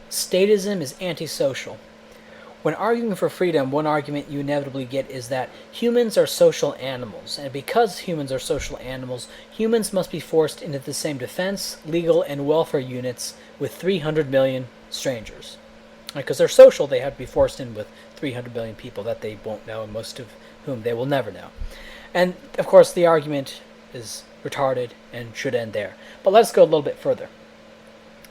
Statism is antisocial. When arguing for freedom, one argument you inevitably get is that humans are social animals, and because humans are social animals, humans must be forced into the same defense, legal, and welfare units with 300 million strangers. Because they're social, they have to be forced in with 300 million people that they won't know, and most of whom they will never know. And, of course, the argument is retarded and should end there. But let's go a little bit further.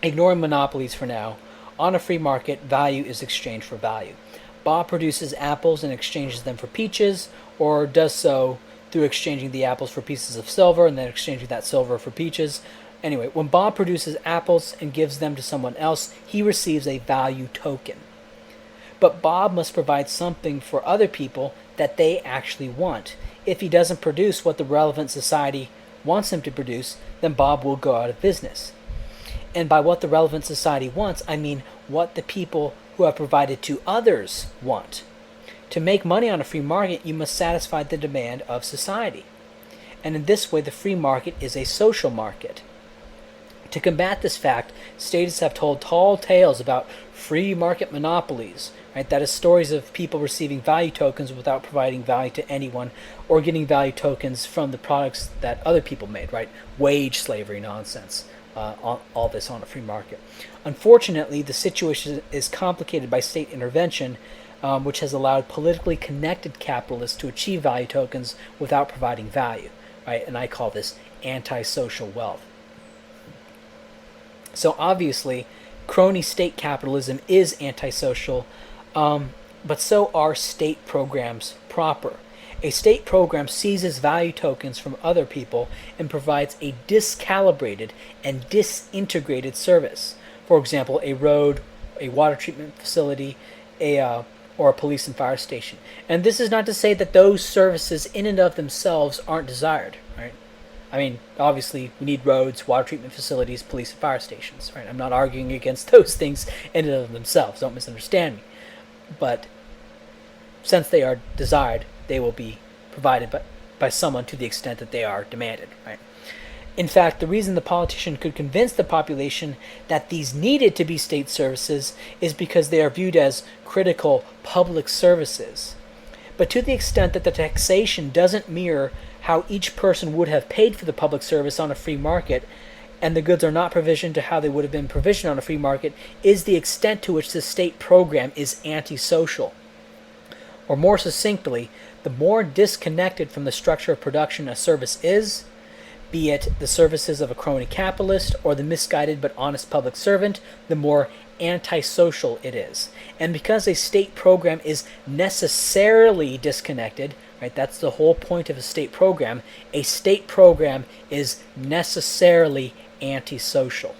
Ignoring monopolies for now, on a free market, value is exchanged for value. Bob produces apples and exchanges them for peaches, or does so through exchanging the apples for pieces of silver and then exchanging that silver for peaches. Anyway, when Bob produces apples and gives them to someone else, he receives a value token. But Bob must provide something for other people that they actually want. If he doesn't produce what the relevant society wants him to produce, then Bob will go out of business. And by what the relevant society wants, I mean what the people who have provided to others want. To make money on a free market, you must satisfy the demand of society. And in this way, the free market is a social market. To combat this fact, statists have told tall tales about free market monopolies, right? That is, stories of people receiving value tokens without providing value to anyone, or getting value tokens from the products that other people made, right? Wage slavery nonsense. All this on a free market. Unfortunately, the situation is complicated by state intervention, which has allowed politically connected capitalists to achieve value tokens without providing value, right? And I call this antisocial wealth. So obviously, crony state capitalism is antisocial, but so are state programs proper. A state program seizes value tokens from other people and provides a discalibrated and disintegrated service. For example, a road, a water treatment facility, or a police and fire station. And this is not to say that those services in and of themselves aren't desired, right? I mean, obviously, we need roads, water treatment facilities, police and fire stations, right? I'm not arguing against those things in and of themselves. Don't misunderstand me. But since they are desired, they will be provided by someone to the extent that they are demanded, right? In fact, the reason the politician could convince the population that these needed to be state services is because they are viewed as critical public services. But to the extent that the taxation doesn't mirror how each person would have paid for the public service on a free market, and the goods are not provisioned to how they would have been provisioned on a free market, is the extent to which the state program is antisocial. Or more succinctly, the more disconnected from the structure of production a service is, be it the services of a crony capitalist or the misguided but honest public servant, the more antisocial it is. And because a state program is necessarily disconnected, right, that's the whole point of a state program is necessarily antisocial.